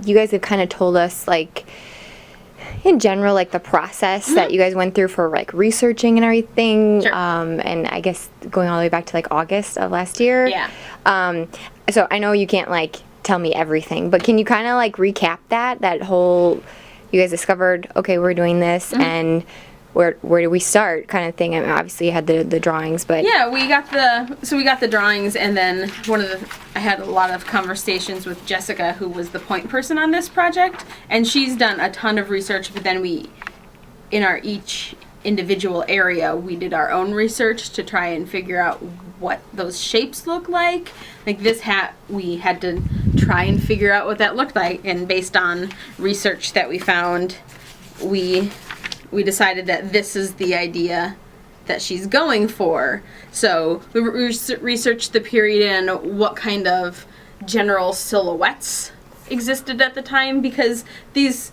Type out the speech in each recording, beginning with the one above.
You guys have kind of told us, like, in general, like, the process that you guys went through for, like, researching and everything. Sure. And I guess going all the way back to, like, August of last year. Yeah. So I know you can't, like, tell me everything, but can you kind of, like, recap that whole, you guys discovered, okay, we're doing this, and where do we start kind of thing? I mean, obviously you had the drawings, but Yeah, we got the drawings, and then I had a lot of conversations with Jessica, who was the point person on this project, and she's done a ton of research, but then in our each individual area, we did our own research to try and figure out what those shapes look like. Like this hat, we had to try and figure out what that looked like, and based on research that we found, we decided that this is the idea that she's going for. So we researched the period and what kind of general silhouettes existed at the time, because these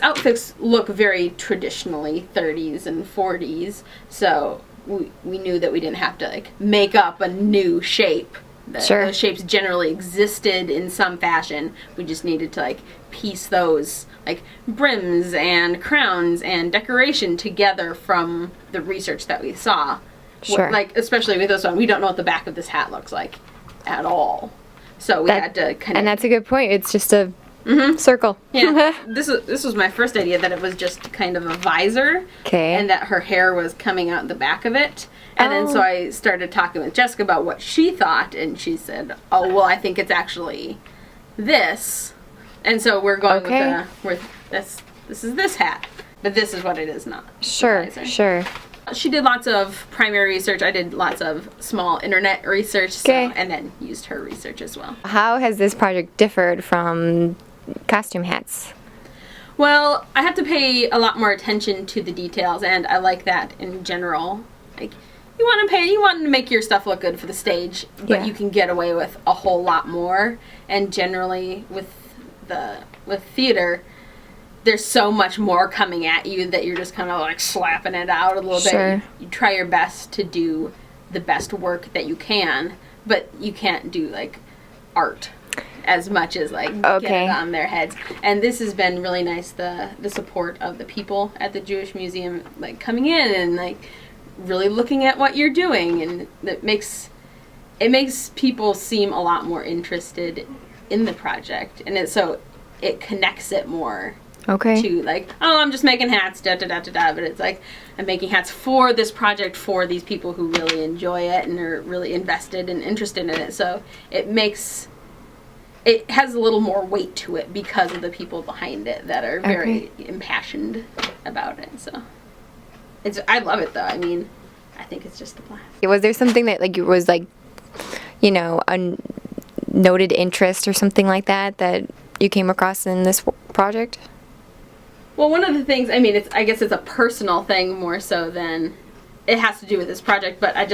outfits look very traditionally 30s and 40s. So we knew that we didn't have to, like, make up a new shape. Sure. Those shapes generally existed in some fashion. We just needed to, like, piece those, like, brims and crowns and decoration together from the research that we saw. Sure. Like, especially with this one, we don't know what the back of this hat looks like at all. So we had to kind of... And that's a good point. It's just a circle. Yeah. This was my first idea, that it was just kind of a visor. Okay. And that her hair was coming out the back of it. And then so I started talking with Jessica about what she thought, and she said, oh, well, I think it's actually this. And so we're going with this is this hat, but this is what it is not. Sure, sure. She did lots of primary research. I did lots of small internet research, and then used her research as well. How has this project differed from costume hats? Well, I have to pay a lot more attention to the details, and I like that in general. Like, you want to make your stuff look good for the stage, but you can get away with a whole lot more. And generally with theater, there's so much more coming at you that you're just kind of, like, slapping it out a little bit. You try your best to do the best work that you can, but you can't do, like, art as much as, like, get it on their heads. And this has been really nice, the support of the people at the Jewish Museum, like, coming in and, like, really looking at what you're doing, and it makes people seem a lot more interested in the project, and it connects it more to, like, oh, I'm just making hats, but it's like, I'm making hats for this project, for these people who really enjoy it and are really invested and interested in it. So it has a little more weight to it because of the people behind it that are very impassioned about it. So I love it, though. I mean, I think it's just a blast. Was there something that, like, was, like, you know, a noted interest or something like that you came across in this project? Well, one of the things, I mean, I guess it's a personal thing more so than it has to do with this project, but I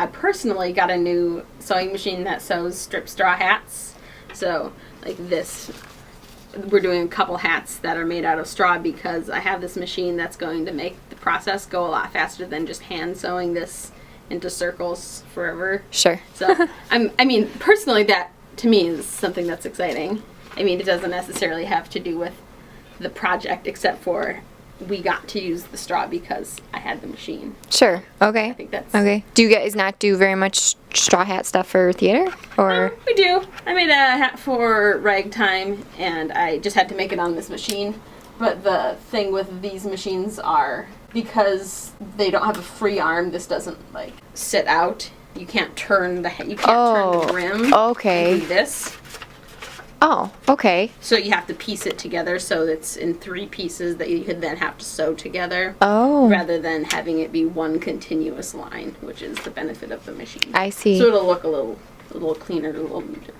personally got a new sewing machine that sews strip straw hats. So, like this, we're doing a couple hats that are made out of straw because I have this machine that's going to make the process go a lot faster than just hand sewing this into circles forever. Sure. So, I mean, personally, that to me is something that's exciting. I mean, it doesn't necessarily have to do with the project, except for we got to use the straw because I had the machine. Sure. Okay. I think that's okay. Do you guys not do very much straw hat stuff for theater, or? We do. I made a hat for ragtime, and I just had to make it on this machine. But the thing with these machines are, because they don't have a free arm, this doesn't, like, sit out. You can't turn the turn the rim. Okay. And do this. Oh, okay. So you have to piece it together so it's in 3 pieces that you could then have to sew together. Oh. Rather than having it be one continuous line, which is the benefit of the machine. I see. So it'll look a little cleaner, a little neater.